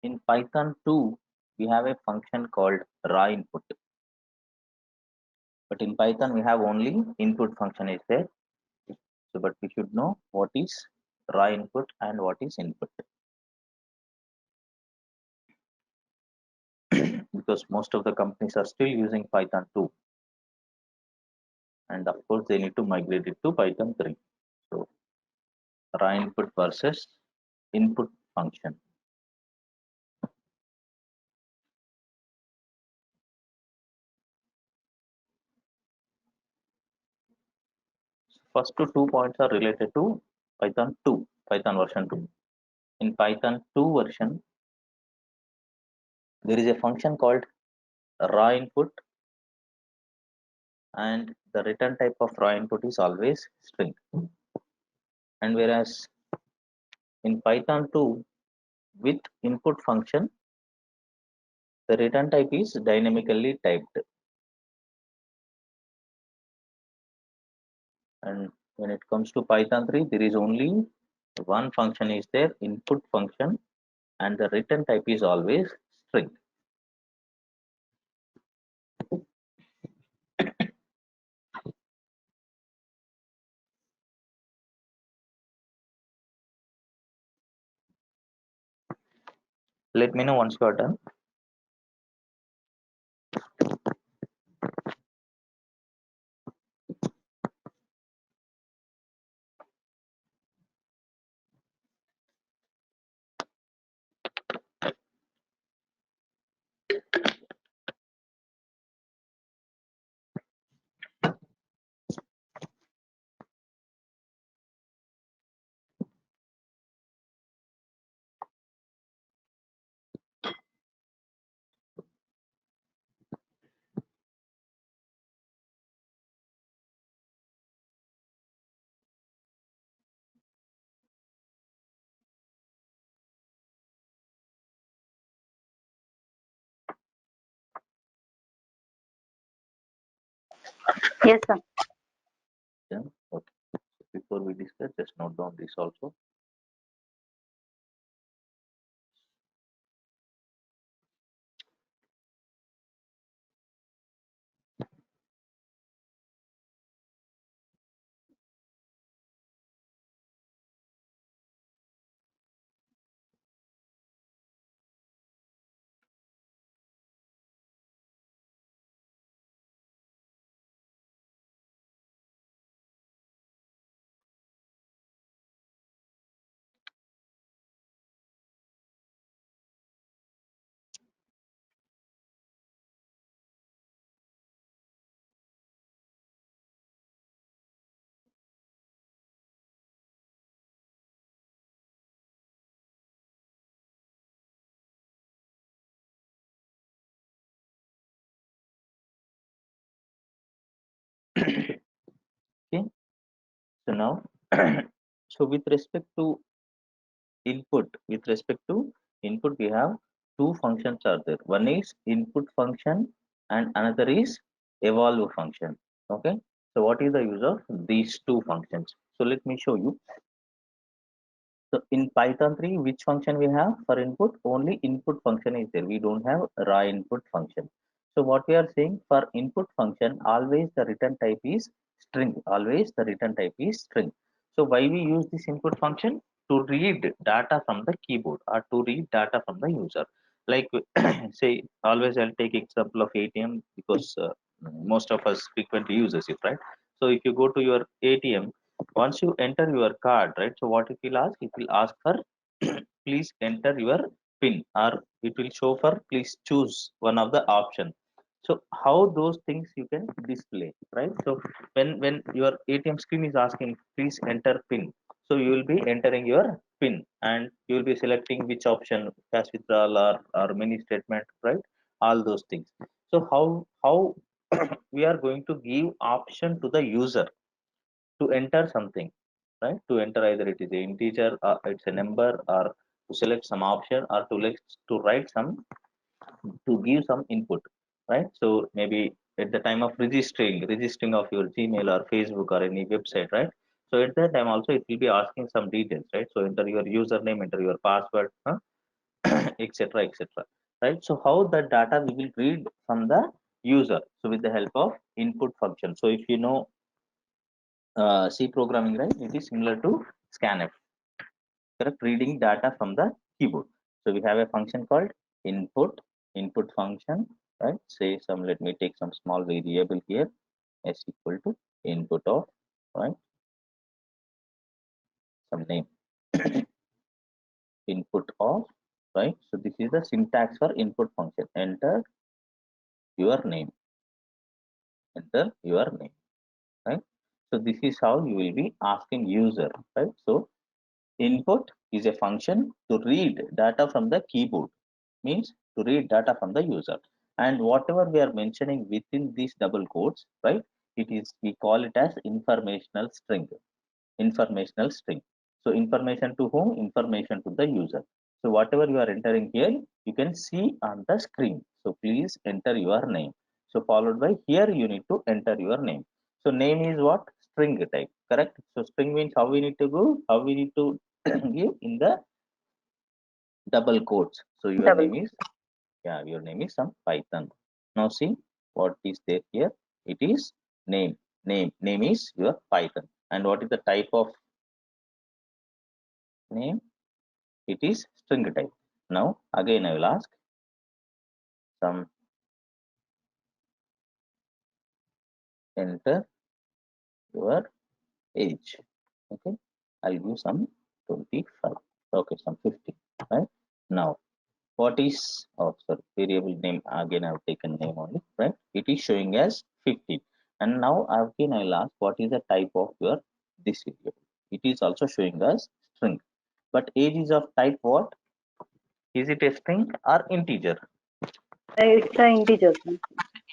In Python 2, we have a function called raw input. But in Python, we have only input function is there. So, but we should know what is raw input and what is input. Because most of the companies are still using Python 2. And of course, they need to migrate it to Python 3. So, raw input versus input function. First two points are related to Python 2, Python version 2. In Python 2 version, there is a function called raw input, and the return type of raw input is always string. And whereas in Python 2 with input function, the return type is dynamically typed. And when it comes to Python 3, there is only one function is there, input function, and the return type is always string. Let me know once you are done. Yes, sir. Yeah. Okay. So before we discuss, just note down this also. Okay. So now, so with respect to input, we have two functions are there. One is input function and another is evolve function. Okay. So what is the use of these two functions? So let me show you. So in Python 3, which function we have for input? Only input function is there. We don't have raw input function. So what we are saying, for input function, always the return type is string. Always the return type is string. So why we use this input function? To read data from the keyboard or to read data from the user. Like say, always I'll take example of ATM because most of us frequently uses it, right? So if you go to your ATM, once you enter your card, right, so what it will ask? It will ask for please enter your pin, or it will show for please choose one of the option. So how those things you can display, right? So when your ATM screen is asking please enter pin, so you will be entering your pin and you will be selecting which option, cash withdrawal or mini statement, right? All those things. So how we are going to give option to the user to enter something, right? To enter either it is a integer or it's a number, or to select some option, or to write some, to give some input, right? So maybe at the time of registering of your Gmail or Facebook or any website, right? So at that time also it will be asking some details, right? So enter your username, enter your password, huh? etc., etc., right? So how the data we will read from the user, so with the help of input function. So if you know C programming, right, it is similar to scanf, correct, reading data from the keyboard. So we have a function called input function, right? Say some, let me take some small variable here, s equal to input of, right, some name, input of, right? So this is the syntax for input function. Your name enter your name, right? So this is how you will be asking user, right? So input is a function to read data from the keyboard, means to read data from the user, and whatever we are mentioning within these double quotes, right, it is, we call it as informational string. So information to whom? Information to the user. So whatever you are entering here, you can see on the screen. So please enter your name. So followed by, here you need to enter your name. So name is what? String type, correct? So string means how we need to go, how we need to give in the double quotes. So your Double. name is, yeah, your name is some Python. Now see what is there here. It is name. Name is your Python. And what is the type of name? It is string type. Now again I will ask some, enter your age. Okay, I'll give some 25. Okay, some 50. Right now, what is, oh sorry, variable name, again I've taken name only, right? It is showing as 50. And now again I'll ask what is the type of your this variable. It is also showing as string, but age is of type what? Is it a string or integer? It's an integer.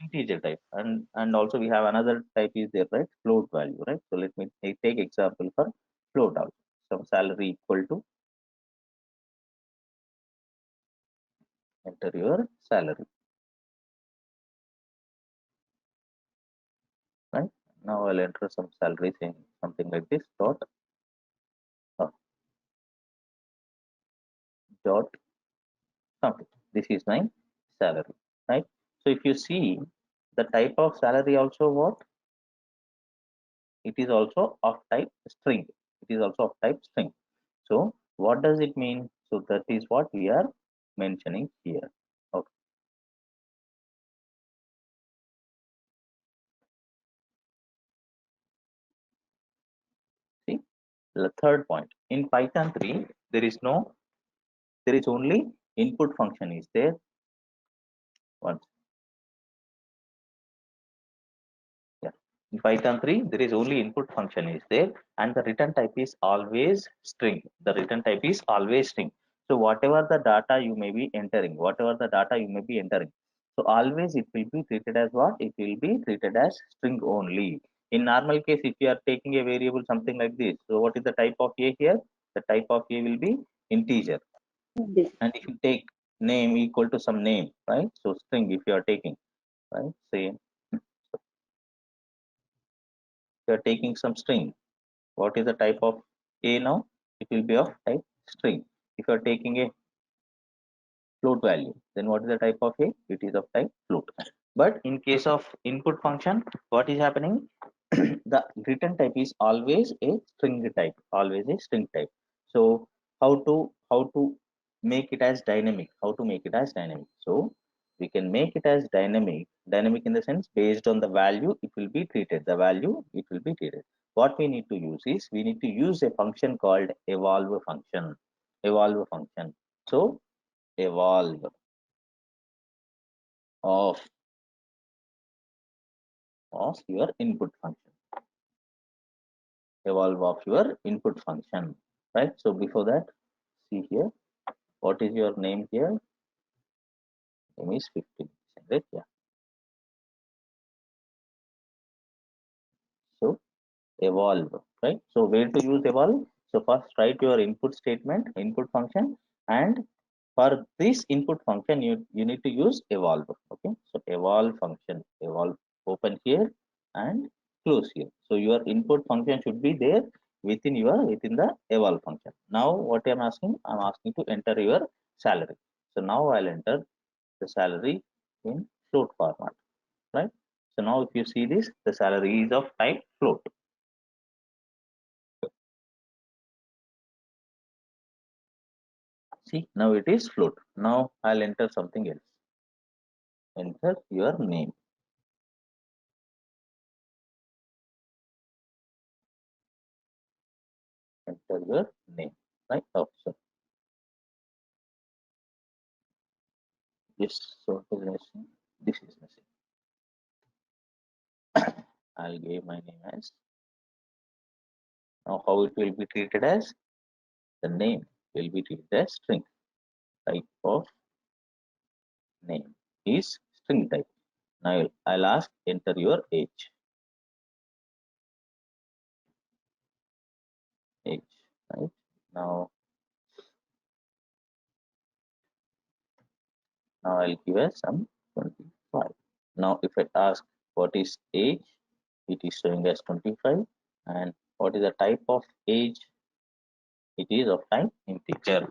Integer type. And also we have another type is there, right? Float value, right? So let me take example for float out. Some salary equal to, enter your salary, right? Now I'll enter some salary saying something like this, uh, dot something. This is my salary, right? So if you see the type of salary also what? It is also of type string. It is also of type string. So what does it mean? So that is what we are mentioning here. Okay. See, the third point, in Python 3 there is only input function is there. Once, yeah, in Python 3 there is only input function is there, and the return type is always string. The return type is always string. So whatever the data you may be entering, so always it will be treated as what? It will be treated as string only. In normal case, if you are taking a variable something like this, so what is the type of a here? The type of a will be integer. This. And if you take name equal to some name, right? So string if you are taking, right? Say if you are taking some string, what is the type of a now? It will be of type string. If you are taking a float value, then what is the type of a? It is of type float. But in case of input function, what is happening? The return type is always a string type, always a string type. So how to make it as dynamic? How to make it as dynamic? So we can make it as dynamic in the sense based on the value it will be treated. The value it will be treated. What we need to use is we need to use a function called evolve function. Evolve function. So evolve of your input function. Evolve of your input function, right? So before that, see here, what is your name here? Name is 15, right? Yeah. So evolve, right? So where to use evolve? So first write your input statement, input function, and for this input function, you need to use evolve. Okay. So evolve function, evolve, open here and close here. So your input function should be there within the evolve function. Now what I'm asking to enter your salary. So now I'll enter the salary in float format, right? So now if you see this, the salary is of type float. See, now it is float. Now I'll enter something else. Enter your name. Enter your name, right? Oh, so this so is missing. This is missing. I'll give my name as. Now how it will be treated as? The name will be treated as string. Type of name is string type. Now I'll ask enter your age. Age, right? Now I'll give us some 25. Now if I ask what is age, it is showing as 25. And what is the type of age? It is of type integer,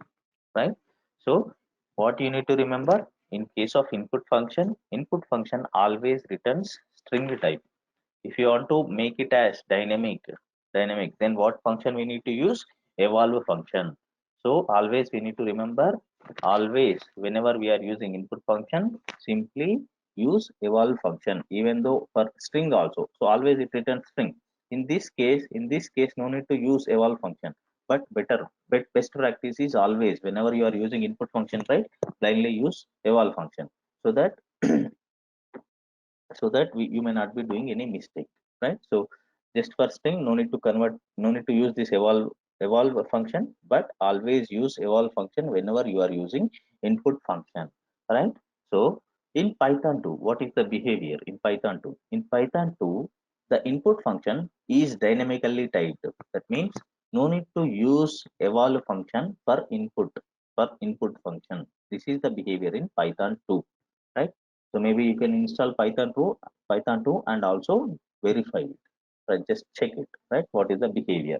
right? So what you need to remember, in case of input function always returns string type. If you want to make it as dynamic, then what function we need to use? Evolve function. So always we need to remember, always whenever we are using input function, simply use evolve function, even though for string also. So always it returns string. In this case, no need to use evolve function. But best practice is always whenever you are using input function, right? Blindly use evolve function so that you may not be doing any mistake, right? So just for string, no need to convert, no need to use this evolve function, but always use evolve function whenever you are using input function, right? So in Python 2, what is the behavior in Python 2? In Python 2, the input function is dynamically typed. That means no need to use evolve function for input function. This is the behavior in Python 2, right? So maybe you can install Python 2 and also verify it. Right? Just check it, right? What is the behavior?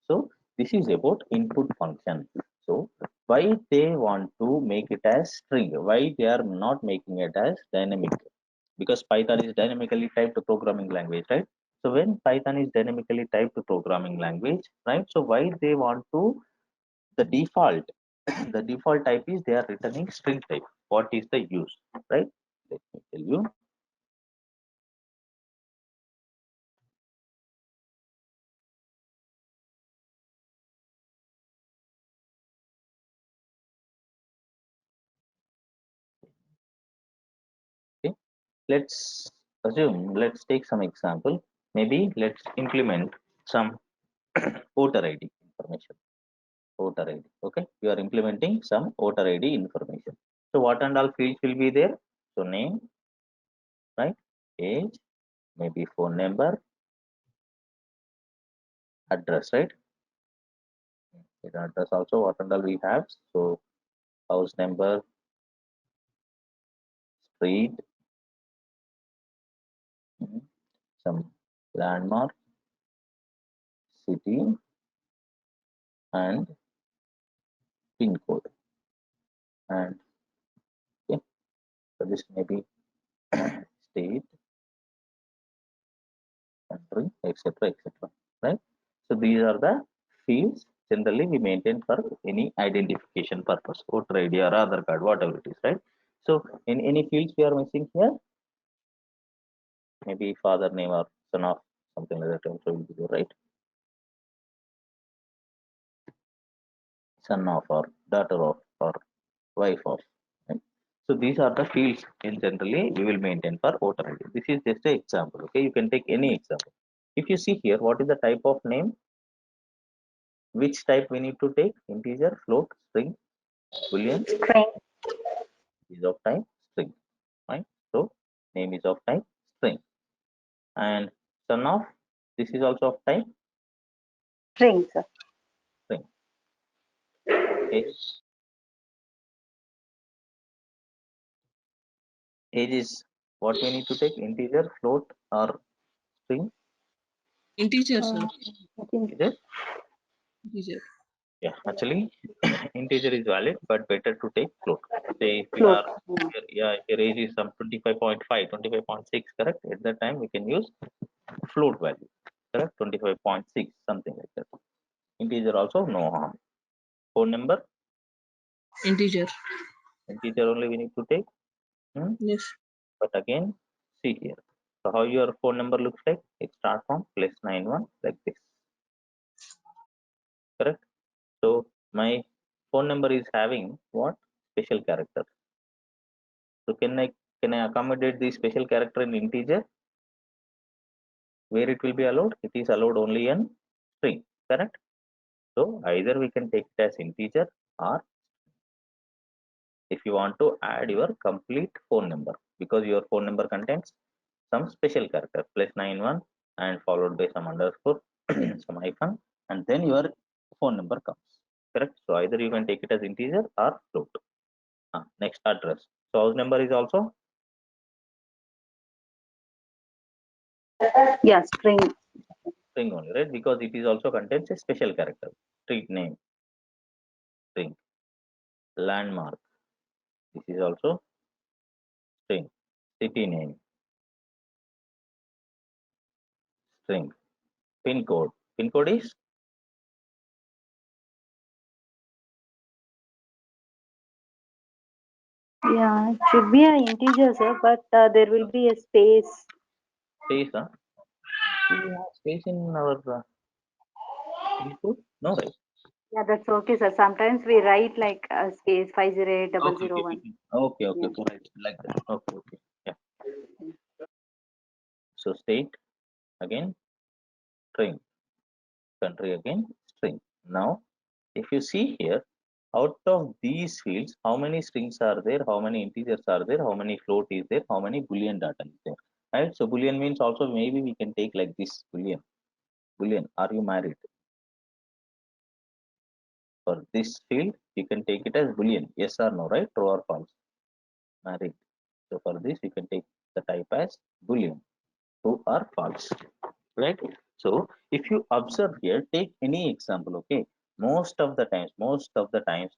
So this is about input function. So why they want to make it as string? Why they are not making it as dynamic? Because Python is dynamically typed programming language, right? So when Python is dynamically typed programming language, right? So why they want to the default the default type is they are returning string type. What is the use, right? Let me tell you. Okay, let's let's take some example. Maybe let's implement some voter id information. Voter id, okay, you are implementing some voter id information. So what and all fields will be there? So name, right? Age, maybe phone number, address, right? The address also, what and all we have. So house number, street, mhm, some landmark, city, and pin code. And okay, so this may be state, country, etc., etc. Right? So these are the fields generally we maintain for any identification purpose, voter ID or Aadhaar card, whatever it is, right? So in any fields we are missing here, maybe father name or son of, something like that also will be there, right? Son of or daughter of or wife of. Right? So these are the fields in generally we will maintain for voter ID. This is just an example. Okay, you can take any example. If you see here, what is the type of name? Which type we need to take? Integer, float, string, boolean String. is of type string, right? So name is of type string, and son of, this is also of type String, sir. string. Age is what we need to take? Integer, float, or string? Integer, sir. I think Integer. Integer. Yeah, actually integer is valid, but better to take float. Say if you Float. are, yeah, if your age is some 25.5, 25.6, correct, at that time we can use float value, correct, 25.6, something like that. Integer also no harm. Phone number, Integer. integer only we need to take. Yes. But again, see here, so how your phone number looks like, it starts from +91 like this, correct. So my phone number is having what, special character. So can I accommodate the special character in integer? Where it will be allowed? It is allowed only in string, correct? So either we can take it as integer, or if you want to add your complete phone number, because your phone number contains some special character +91 and followed by some underscore, some hyphen, and then your phone number comes, correct? So either you can take it as integer or float. Next, address. So house number is also Yeah, string. string only, right? Because it is also contains a special character. Street name, string. Landmark, this is also string. City name, string. Pin code, pin code is Yeah, it should be an integer, sir, but there will be a space. space. We have space in our input, no, right? Yeah, that's okay, sir. Sometimes we write like a space Okay, okay, 508,001. okay, okay, Yeah. okay, right, like that. Okay, okay, yeah. So state again string, country again string. Now, if you see here, out of these fields, how many strings are there? How many integers are there? How many float is there? How many boolean data is there? Right. So boolean means also maybe we can take like this boolean. Boolean, are you married? For this field, you can take it as boolean, yes or no, right? True or false? Married. So for this, you can take the type as boolean, true or false, right? So if you observe here, take any example, okay? Most of the times,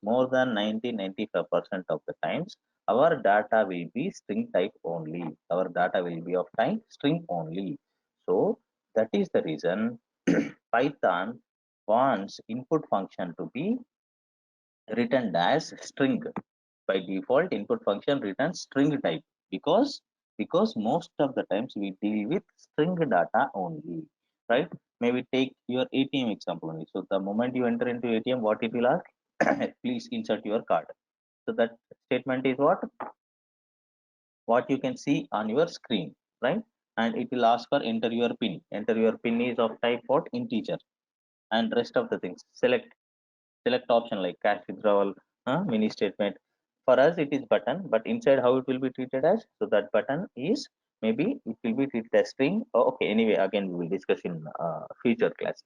more than 90-95% of the times, our data will be string type only. Our data will be of type string only. So that is the reason Python wants input function to be written as string. By default, input function returns string type, because most of the times we deal with string data only, right? Maybe take your ATM example only. So the moment you enter into ATM, what it will ask? Please insert your card. So that statement is what you can see on your screen, right? And it will ask for enter your pin. Enter your pin is of type what? Integer. And rest of the things, select option like cash withdrawal, mini statement. For us it is button, but inside how it will be treated as, so that button is, maybe it will be treated as string. Oh, okay, anyway, again we will discuss in future classes,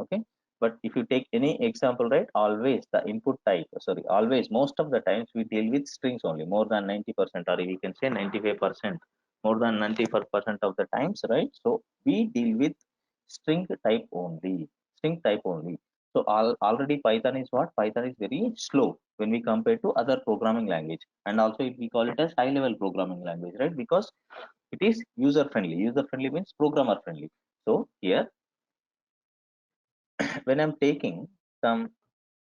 okay. But if you take any example, right, always the input type, sorry, always most of the times we deal with strings only, more than 90%, or we can say 95%, more than 94% of the times, right? So we deal with string type only, string type only. So already Python is what? Python is very slow when we compare to other programming language, and also we call it as high level programming language, right? Because it is user friendly. User friendly means programmer friendly. So here, when I'm taking some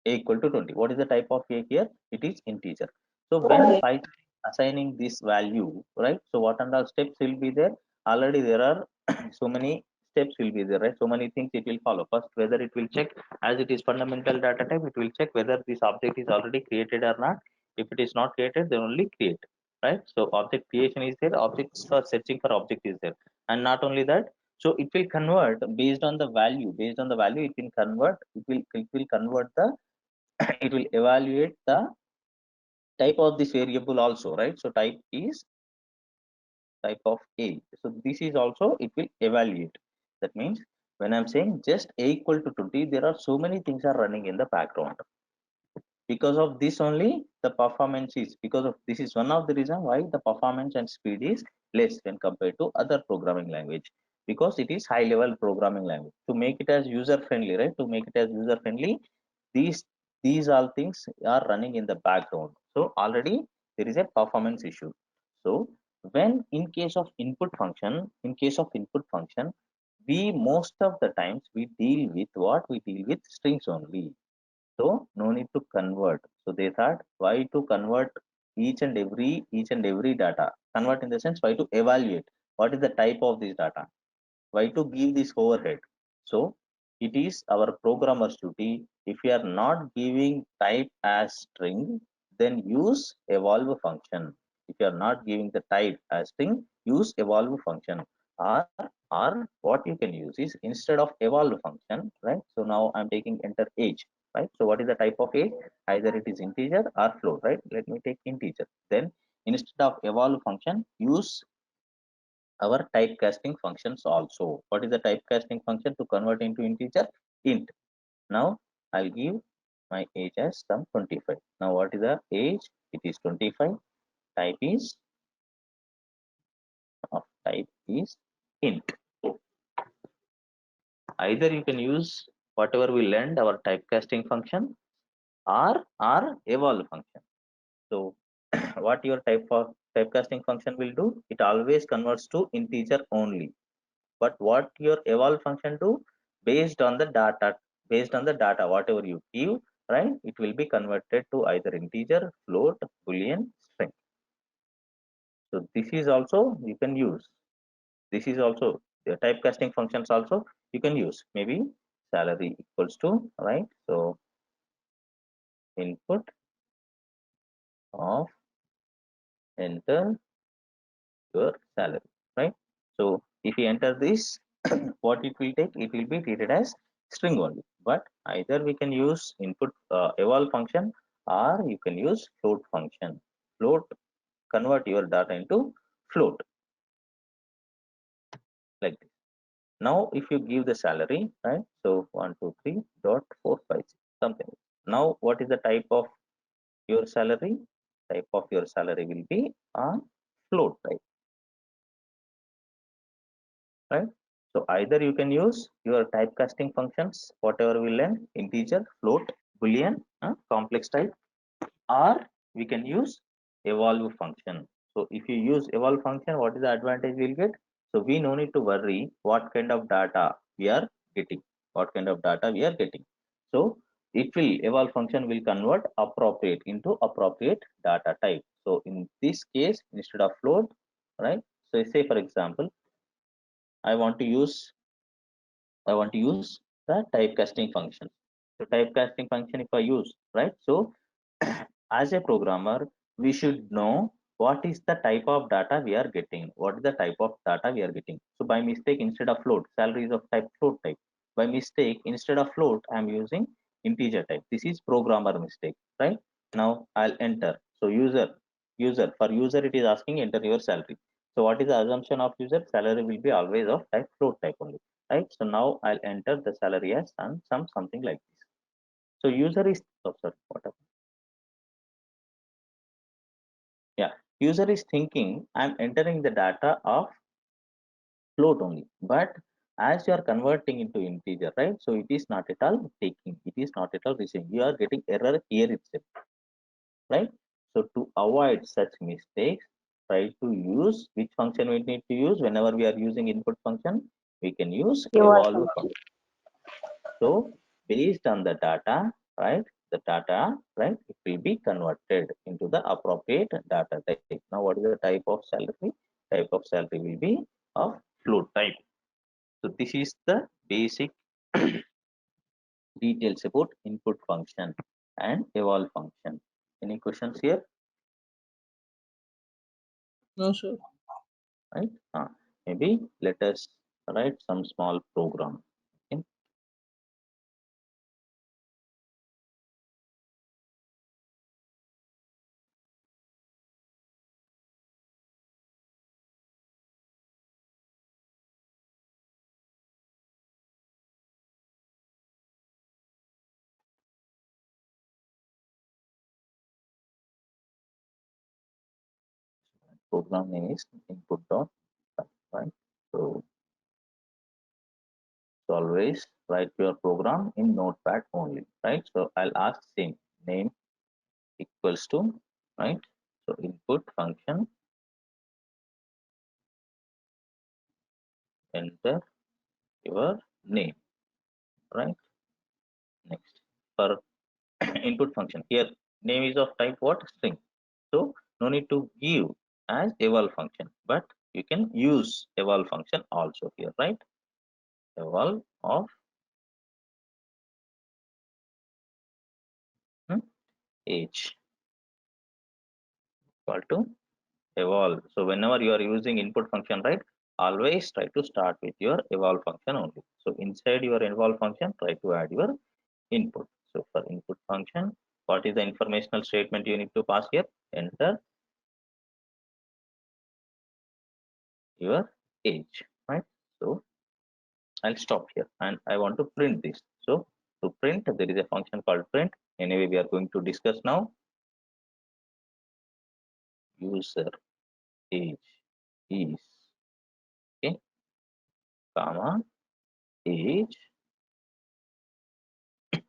a equal to 20, what is the type of a here? It is integer. So when Python is assigning this value, right? So what and all steps will be there? Already there are so many steps will be there, right? So many things it will follow. First, whether it will check, as it is fundamental data type, it will check whether this object is already created or not. If it is not created, then only create, right? So object creation is there, objects for searching for object is there. And not only that, so it will convert based on the value, it will convert, it will convert the it will evaluate the type of this variable also, right? So type is type of a. So this is also it will evaluate. That means when I'm saying just a equal to 20, there are so many things are running in the background. Because of this only the performance is, because of this is one of the reason why the performance and speed is less when compared to other programming language, because it is high level programming language. To make it as user friendly, right? To make it as user friendly, these these all things are running in the background. So already there is a performance issue. So when in case of input function, we most of the times we deal with what we deal with strings only. So no need to convert. So they thought, why to convert each and every data? Convert in the sense, why to evaluate what is the type of this data? Why to give this overhead? So it is our programmer's duty. If we are not giving type as string, then use evolve function. If you are not giving the type as string, use evolve function. Or what you can use is, instead of evolve function, right? So now I'm taking enter age, right? So what is the type of age? Either it is integer or float, right? Let me take integer. Then instead of evolve function, use our typecasting functions also. What is the typecasting function to convert into integer? Int. Now I'll give my age as some 25. Now what is the age? It is 25. Type is type is int. Either you can use whatever we learned our typecasting function, or evolve function. So what your typecasting function will do? It always converts to integer only. But what your evolve function do, based on the data whatever you give, right, it will be converted to either integer, float, boolean, string. So this is also you can use. This is also the typecasting functions also you can use. Maybe salary equals to, right? So input of enter your salary, right? So if you enter this, what it will take, it will be treated as string only. But either we can use input eval function, or you can use float function. Float, convert your data into float, like this. Now if you give the salary, right? So 123.456 something. Now what is the type of your salary? Type of your salary will be a float type, right? So either you can use your typecasting functions, whatever we learn, integer, float, boolean, complex type, or we can use evolve function. So if you use evolve function, what is the advantage we'll get? So we no need to worry what kind of data we are getting, what kind of data we are getting. So it will, evolve function will convert appropriate into appropriate data type. So in this case, instead of float, right? So say for example, I want to use I want to use the typecasting function. So typecasting function if I use, right? So as a programmer, we should know what is the type of data we are getting. What is the type of data we are getting? So by mistake, instead of float, salary is of type float type. By mistake, instead of float, I'm using integer type. This is programmer mistake, right? Now I'll enter. So user, for user, it is asking enter your salary. So what is the assumption of user? Salary will be always of type float type only, right? So now I'll enter the salary as something like this. So user is, oh, sorry, what happened? Yeah, user is thinking I'm entering the data of float only, but as you are converting into integer, right? So it is not at all taking, it is not at all receiving. You are getting error here itself, right? So to avoid such mistakes, try to use which function we need to use whenever we are using input function. We can use evolve evolve function. function. So based on the data, right? The data, right? It will be converted into the appropriate data type. Now, what is the type of salary? Type of salary will be of float type. So this is the basic details about input function and evolve function. Any questions here? No, sir. Right? Maybe let us write some small program. Okay? Program name is input dot, right? So So always write your program in notepad only, right? So I'll ask same name equals to, right? So input function, enter your name, right? Next for input function here, name is of type what? String. So no need to give as eval function, but you can use eval function also here, right? Eval of age equal to eval. So whenever you are using input function, right, always try to start with your eval function only. So inside your eval function, try to add your input. So for input function, what is the informational statement you need to pass here? Enter your age, right? So I'll stop here and I want to print this. So to print, there is a function called print. Anyway, we are going to discuss now. User age is, okay, comma, age. Okay.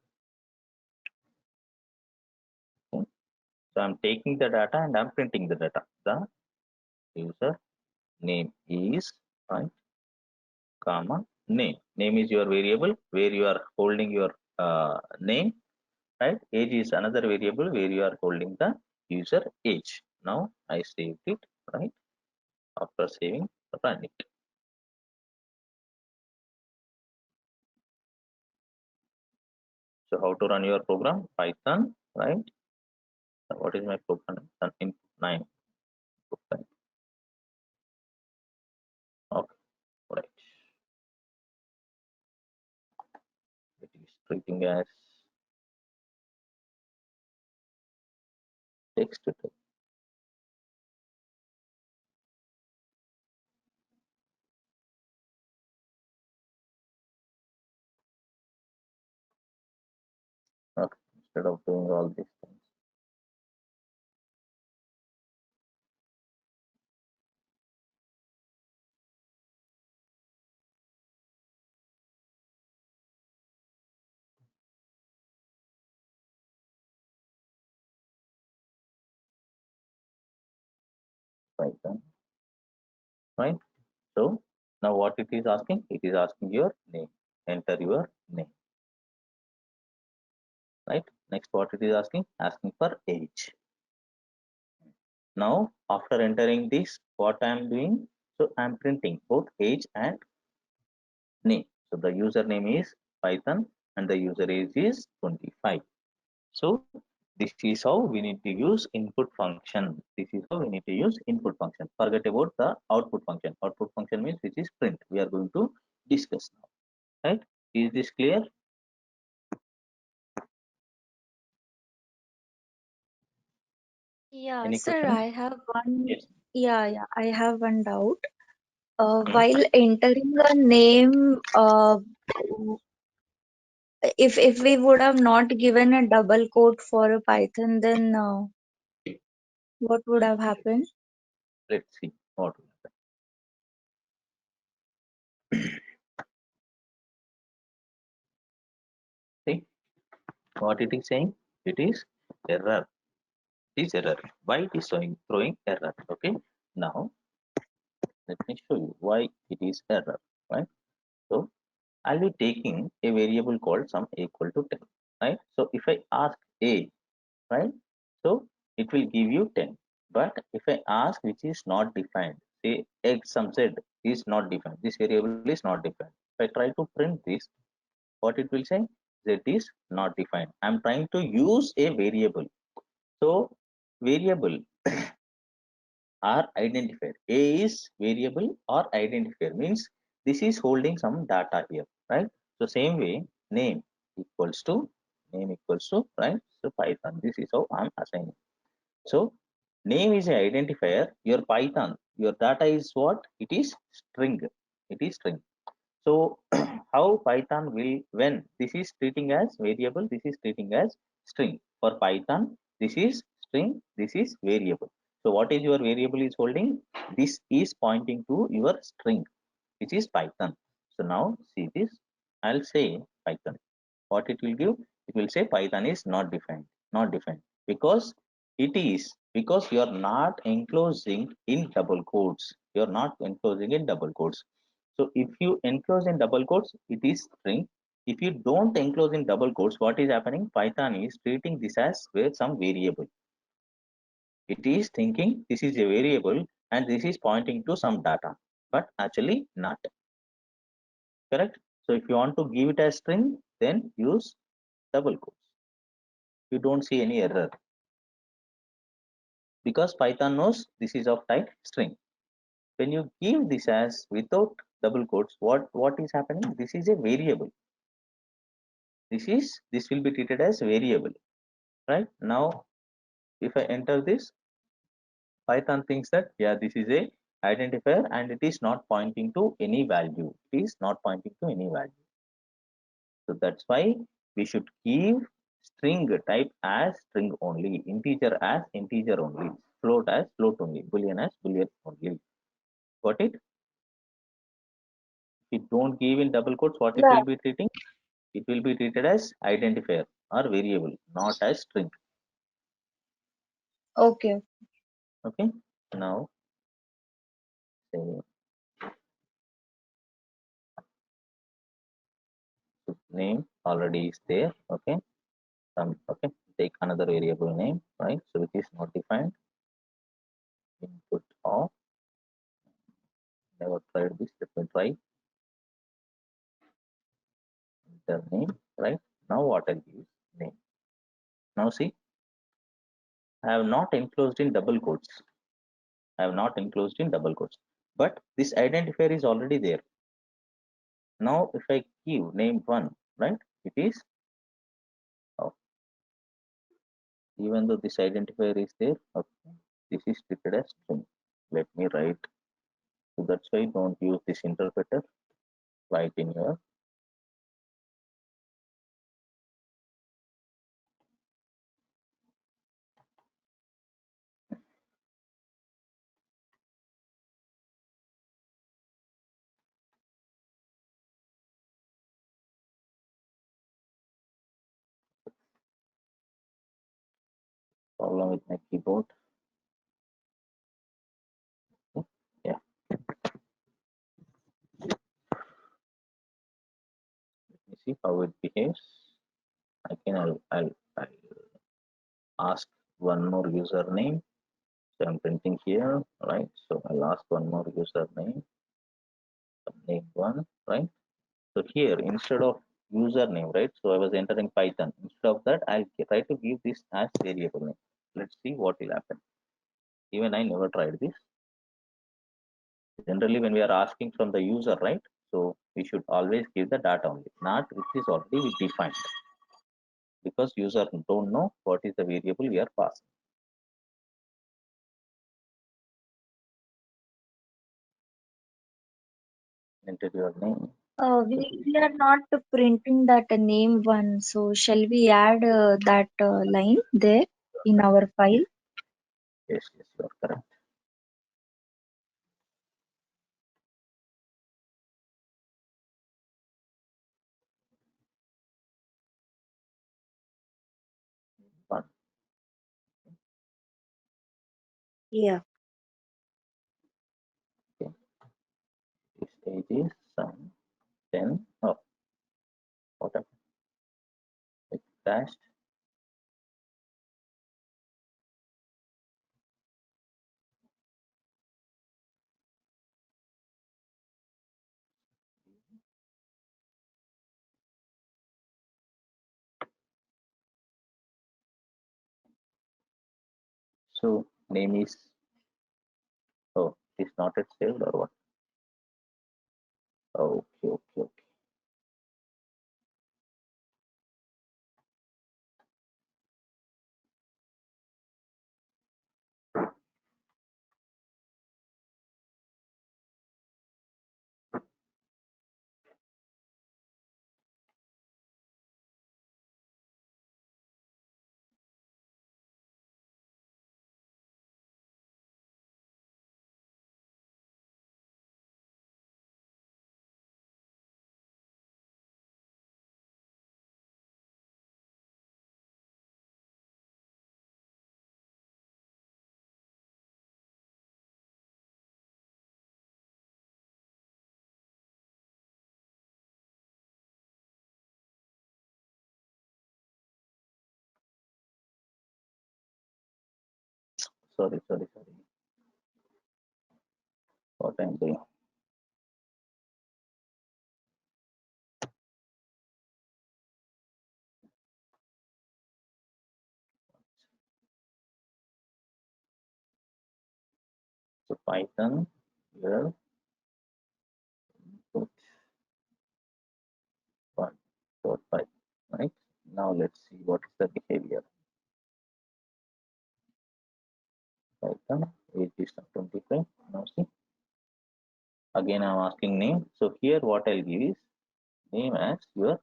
So I'm taking the data and I'm printing the data. The user name is, right, comma, name. Name is your variable where you are holding your name, right? Age is another variable where you are holding the user age. Now I saved it, right? After saving, run it. So how to run your program? Python, right? So what is my program? In 9. Okay, right. It is treating as text type. Okay. Instead of doing all these things. Python, right? So now what it is asking? It is asking your name. Enter your name, right? Next, what it is asking? Asking for age. Now, after entering this, what I am doing? So I am printing both age and name. So the username is Python and the user age is 25. So this is how we need to use input function. This is how we need to use input function. Forget about the output function. Output function means which is print. We are going to discuss now. Right? Is this clear? Yeah, Any sir, question? I have one. Yes. Yeah, I have one doubt. Hmm. While entering a name, if we would have not given a double quote for a Python, then what would have happened? Let's see what will happen. See what it is saying? It is error. It is error. Why it is throwing error? Okay. Now let me show you why it is error. Right. So I'll be taking a variable called sum equal to 10. Right. So if I ask a, right, so it will give you 10. But if I ask which is not defined, say x sum z is not defined, this variable is not defined. If I try to print this, what it will say? Z is not defined. I'm trying to use a variable. So variable are identifier. A is variable or identifier means this is holding some data here, right? So same way name equals to right. So Python. This is how I'm assigning. So name is an identifier. Your Python, your data is what? It is string. It is string. So how Python will, when this is treating as variable, this is treating as string. For Python, this is string, this is variable. So what is your variable is holding? This is pointing to your string, which is Python. So now see this. I'll say Python. What it will give? It will say Python is not defined, not defined, because it is, because you are not enclosing in double quotes. You are not enclosing in double quotes. So if you enclose in double quotes, it is string. If you don't enclose in double quotes, what is happening? Python is treating this as with some variable. It is thinking this is a variable and this is pointing to some data, but actually not. Correct? So if you want to give it as string, then use double quotes. You don't see any error because Python knows this is of type string. When you give this as without double quotes, what is happening? This is a variable. This will be treated as variable, right? Now, if I enter this, Python thinks that yeah, this is a identifier and it is not pointing to any value. It is not pointing to any value. So that's why we should give string type as string only, integer as integer only, float as float only, boolean as boolean only. Got it? If you don't give in double quotes, what it Yeah. will be treating? It will be treated as identifier or variable, not as string. Okay. Okay. Now say name already is there. Okay. Okay. Take another variable name, right? So it is not defined. Input of, never tried this. Let me try the name, right? Now what I'll use name. Now see, I have not enclosed in double quotes. I have not enclosed in double quotes, but this identifier is already there. Now if I give name one, right? It is, oh, even though this identifier is there, okay, this is treated as string. Let me write. So that's why don't use this interpreter. Write in your problem with my keyboard. Okay. Yeah, let me see how it behaves. I can I'll ask one more username. So I'm printing here, right? So I'll ask one more username, name one, right? So here instead of username, right? So I was entering Python. Instead of that, I'll try to give this as variable name. Let's see what will happen. Even I never tried this. Generally, when we are asking from the user, right? So we should always give the data only, not which is already we defined, because user don't know what is the variable we are passing. Enter your name. We are not printing that name one, so shall we add that line there in our file? Yes, yes, you are correct. One. Yeah. Okay. This age is 10. Oh, what happened? It crashed. So name is, oh, it's not yet saved or what? Okay, okay, okay. sorry. What I'm doing. So Python here put 145, right? Now let's see what is the behavior. Python age is 25. Now see, again I'm asking name. So here what I'll give is name as your,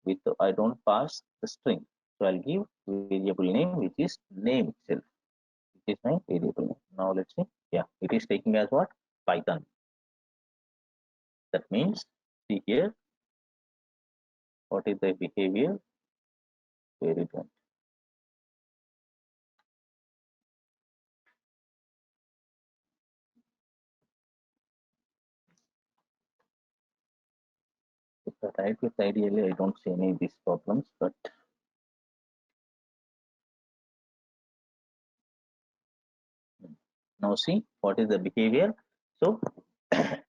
with I don't pass the string. So I'll give variable name which is name itself. Which is my variable name. Now let's see. Yeah, it is taking as what? Python. That means see here what is the behavior? Very good. If I write with ideally, I don't see any of these problems, but now see what is the behavior. So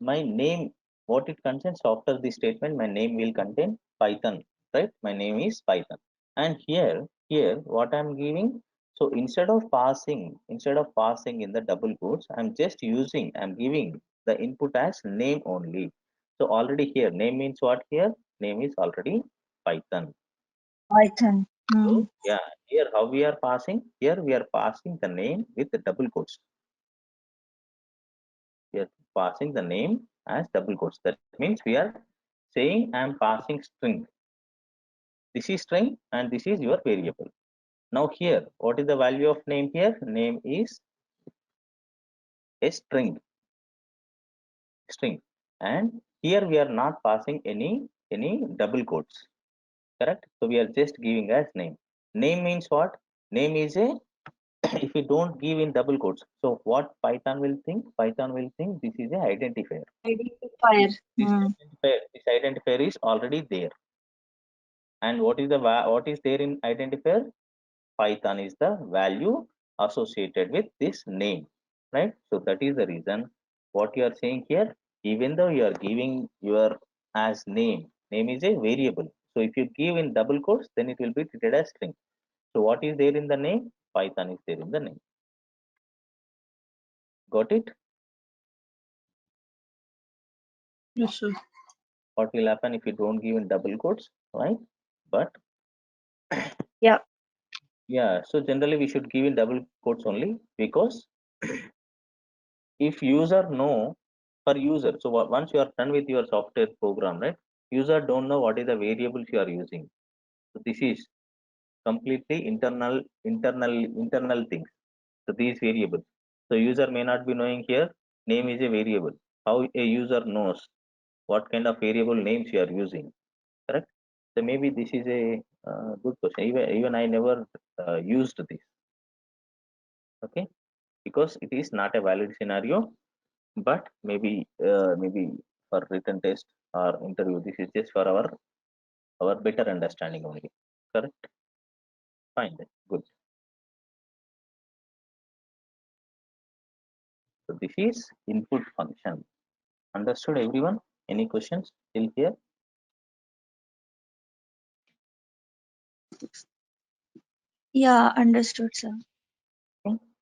my name, what it contains after the statement, my name will contain Python, right? My name is Python. And here what I'm giving, so instead of passing in the double quotes, I'm giving the input as name only. So already here, name means what here? Name is already Python. Python. So yeah, here how we are passing? Here we are passing the name with the double quotes. We are passing the name as double quotes. That means we are saying I am passing string. This is string and this is your variable. Now here, what is the value of name here? Name is a string, and here we are not passing any double quotes. Correct? So we are just giving as name. Name means what? Name is a if we don't give in double quotes, so what Python will think? Python will think this is a identifier. Identifier. This identifier is already there. And what is what is there in identifier? Python is the value associated with this name, right? So that is the reason what you are saying here. Even though you are giving your as name is a variable. So if you give in double quotes, then it will be treated as string. So what is there in the name? Python is there in the name. Got it? Yes, sir. What will happen if you don't give in double quotes, right? But Yeah. yeah, so generally we should give in double quotes only because if user know for user, so once you are done with your software program, right? User don't know what is the variables you are using. So this is completely internal things. So these variables. So user may not be knowing here name is a variable. How a user knows what kind of variable names you are using, correct? So maybe this is a good question. Even I never used this, okay, because it is not a valid scenario. But maybe for written test or interview, this is just for our better understanding only. Correct? Fine then. Good. So this is input function. Understood everyone? Any questions till here? Yeah, understood, sir.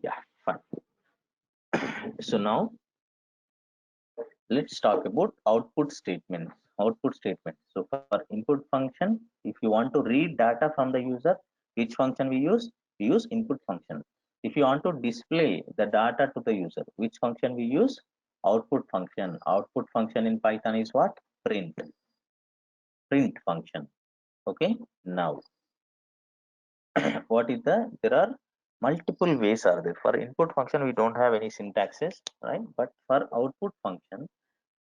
Yeah, fine. So now let's talk about output statements. Output statement. So for input function, if you want to read data from the user, which function we use? We use input function. If you want to display the data to the user, which function we use? Output function. Output function in Python is what? Print function. Okay. Now, what is there are multiple ways are there. For input function, we don't have any syntaxes, right? But for output function,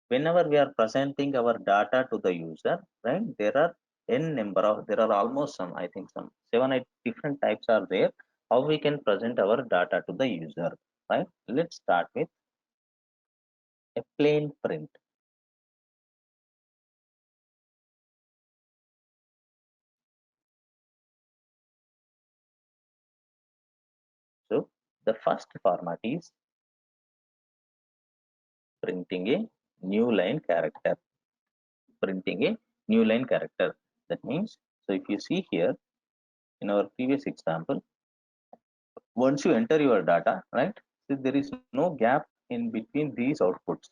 whenever we are presenting our data to the user, right, there are there are almost some, I think some 7 8 different types are there how we can present our data to the user, right? Let's start with a plain print. So The first format is printing a new line character. Printing a new line character. That means, so if you see here in our previous example, once you enter your data, right? So there is no gap in between these outputs.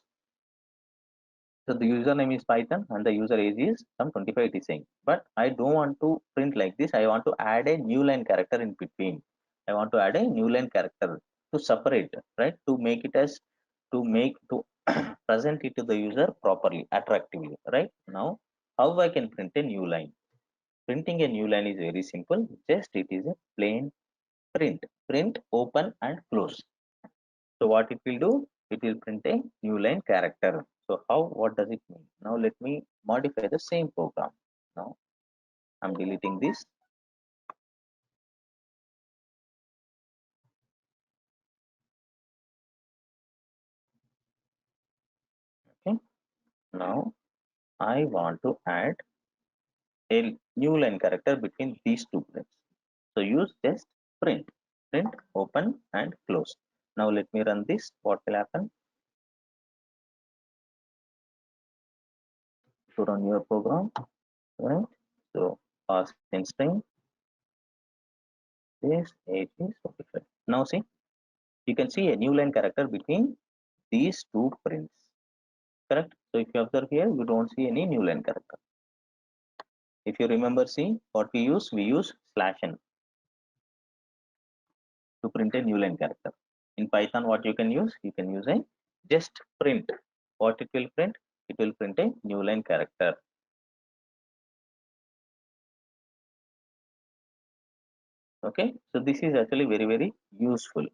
So the username is Python and the user age is some 25 it is saying. But I don't want to print like this. I want to add a new line character in between. I want to add a new line character to separate, right? To make it as to present it to the user properly, attractively, right? Now, how I can print a new line? Printing a new line is very simple. Just it is a plain print, open and close. So what it will do? It will print a new line character. So what does it mean? Now let me modify the same program. Now I'm deleting this. Okay. Now I want to add a new line character between these two prints. So use just print, open and close. Now let me run this. What will happen? To run your program, right? So pass in string. This age is 45. Now see, you can see a new line character between these two prints. Correct? So if you observe here, you don't see any new line character. If you remember, see what we use /n to print a new line character. In Python, what you can use a just print. What it will print? It will print a new line character. Okay, so this is actually very, very useful.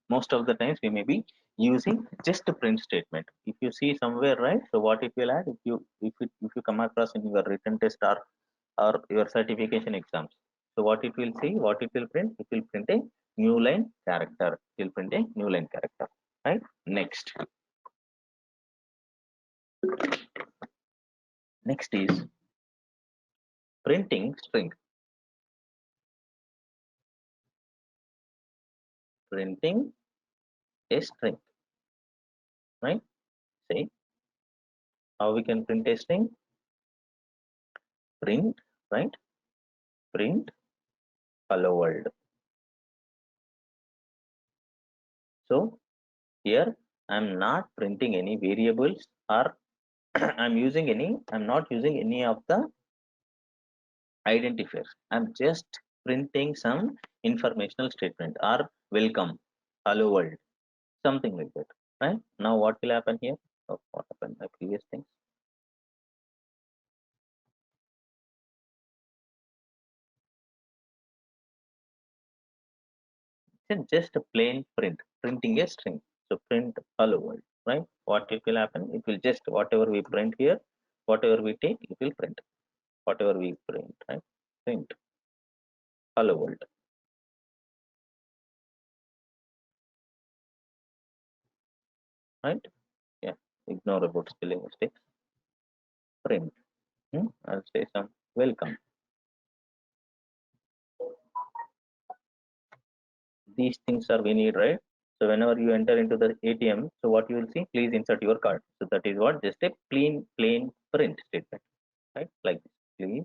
Most of the times we may be using just a print statement. If you see somewhere, right? So what it will add, if you come across in your written test or your certification exams. So what it will see, what it will print? It will print a new line character. It will print a new line character. Right? Next. Next is printing string. Printing a string. Right? Say how we can print a string. Print, right? Print hello world. So here I'm not printing any variables or I'm not using any of the identifiers. I'm just printing some informational statement or welcome, hello world, something like that. Right? Now what will happen here? Oh, what happened? My previous things. It's just a plain print, printing a string. So print hello world, right? What it will happen? It will just whatever we print here, whatever we take, it will print. Whatever we print, right? Print hello world. Right? Yeah. Ignore about spelling mistakes. Print. I'll say some welcome. These things are we need, right? So whenever you enter into the ATM, so what you will see, please insert your card. So that is what, just a plain print statement, right? Like this. Please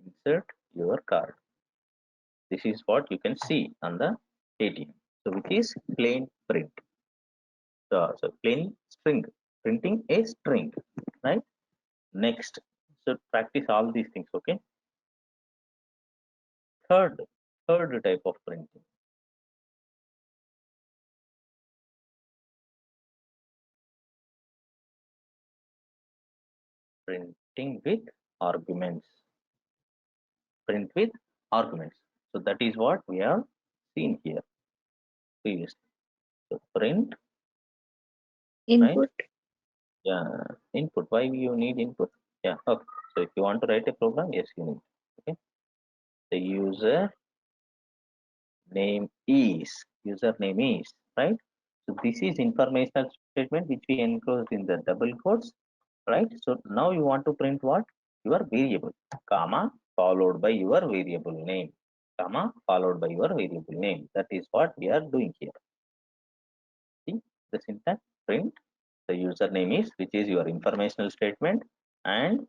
insert your card. This is what you can see on the ATM. So which is plain print. So plain string, printing a string, right? Next, so practice all these things, okay? Third, third type of printing. Printing with arguments. Print with arguments. So that is what we have seen here previously. So print, right? Input. Yeah, input. Why you need input? Yeah, okay. So if you want to write a program, yes, you need. Okay. The username is, right? So this is informational statement which we enclosed in the double quotes, right? So now you want to print what? Your variable, comma, followed by your variable name. comma followed by your variable name. That is what we are doing here. See the syntax: print the username is, which is your informational statement, and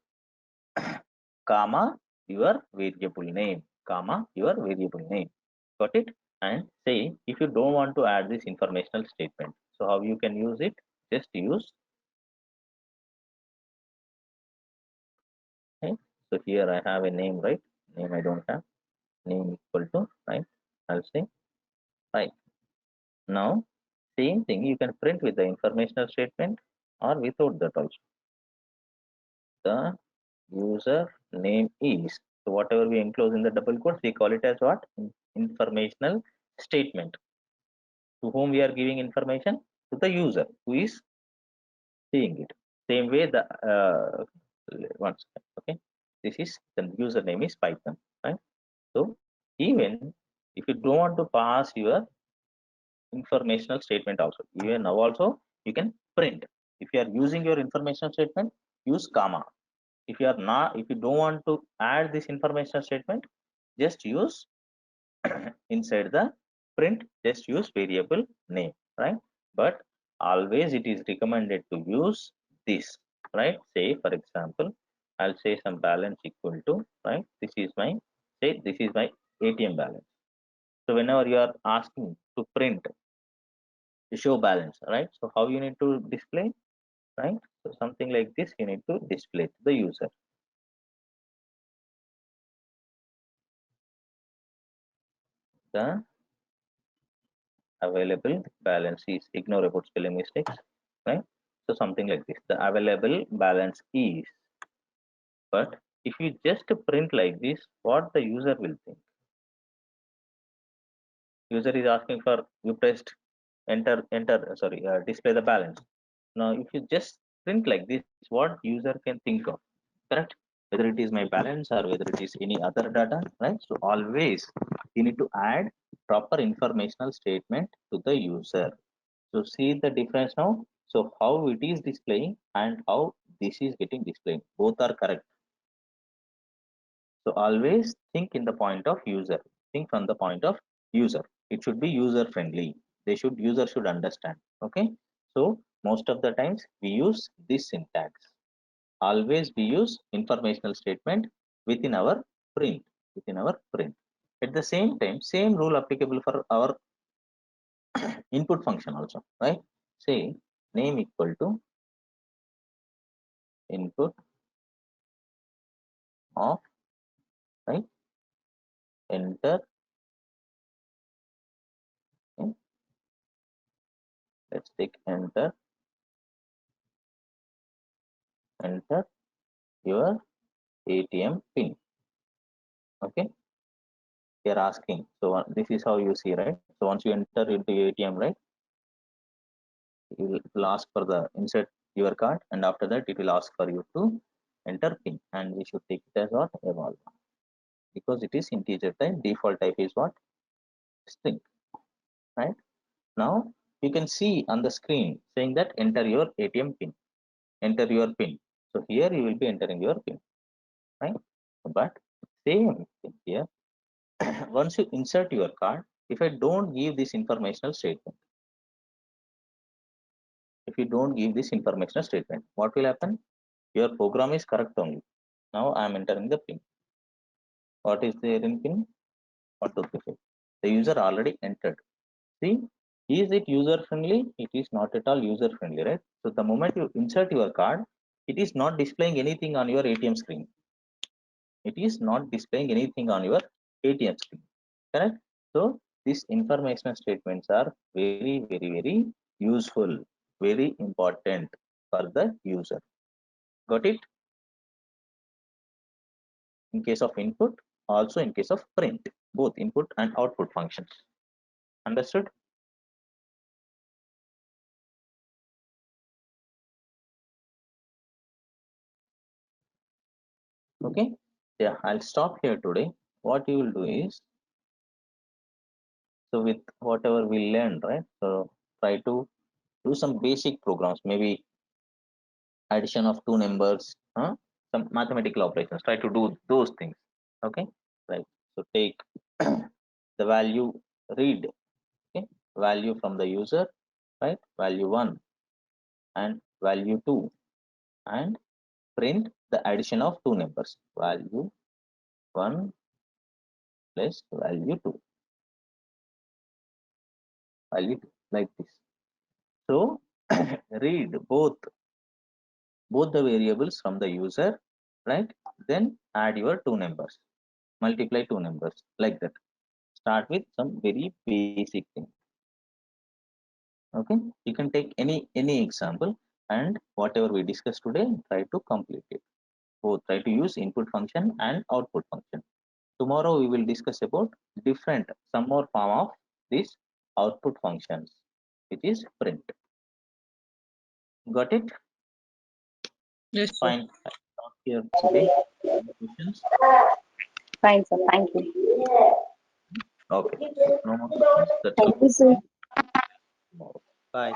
comma your variable name, comma your variable name. Got it? And say if you don't want to add this informational statement, so how you can use it? Just use. Okay. So here I have a name, right? Name I don't have. Name equal to, right? I'll say right. Now same thing you can print with the informational statement or without that also. The user name is, so whatever we enclose in the double quotes, we call it as what? Informational statement. To whom we are giving information? To the user who is seeing it. Same way the one second, okay. This is the username is Python, right? So even if you don't want to pass your informational statement also, even now also you can print. If you are using your informational statement, use comma. If you are not, if you don't want to add this informational statement, just use inside the print, just use variable name, right? But always it is recommended to use this, right? Say for example, I'll say some balance equal to, right? This is my, say this is my ATM balance. So whenever you are asking to print, to show balance, right? So how you need to display, right? So something like this you need to display to the user. The available balance is, ignore about spelling mistakes, right? So something like this: the available balance is. But if you just print like this, what the user will think? User is asking for, you pressed enter, sorry, display the balance. Now if you just print like this, what user can think of? Correct? Whether it is my balance or whether it is any other data, right? So always you need to add proper informational statement to the user. So see the difference now. So how it is displaying and how this is getting displayed, both are correct. So always think in the point of user. Think from the point of user. It should be user friendly. User should understand. Okay. So most of the times we use this syntax. Always we use informational statement within our print. Within our print. At the same time, same rule applicable for our input function also, right? Say name equal to input of, right? Enter. Okay. Let's take enter. Enter your ATM pin. Okay, they are asking. So this is how you see, right? So once you enter into ATM, right, it will ask for the insert your card, and after that it will ask for you to enter pin, and we should take it as what? Evolve, because it is integer type. Default type is what? String, right? Now you can see on the screen saying that enter your ATM pin, enter your pin. So here you will be entering your pin, right? But same thing here. Once you insert your card, if I don't give this informational statement, if you don't give this informational statement, what will happen? Your program is correct only. Now I am entering the pin. What is there in pin? 1234. The user already entered. See, is it user friendly? It is not at all user friendly, right? So the moment you insert your card, it is not displaying anything on your ATM screen. It is not displaying anything on your ATM screen. Correct? So these informational statements are very, very, very useful, very important for the user. Got it? In case of input, also in case of print, both input and output functions. Understood? Okay. Yeah, I'll stop here today. What you will do is, so with whatever we learned, right? So try to do some basic programs, maybe addition of two numbers, some mathematical operations. Try to do those things. Okay. Right. So take the value read, okay, value from the user, right? Value 1 and value 2, and print the addition of two numbers, value 1 plus value 2, value 2, like this. So read both the variables from the user, right? Then add your two numbers, multiply two numbers, like that. Start with some very basic thing. Okay, you can take any example, and whatever we discussed today, try to complete it. Both try to use input function and output function. Tomorrow we will discuss about different, some more form of these output functions, which is print. Got it? Yes, sir. Fine. I stop here today. Any questions? Fine, sir. Thank you. Okay. So no more questions. That's all Thank for you, sir. today. Tomorrow. Bye.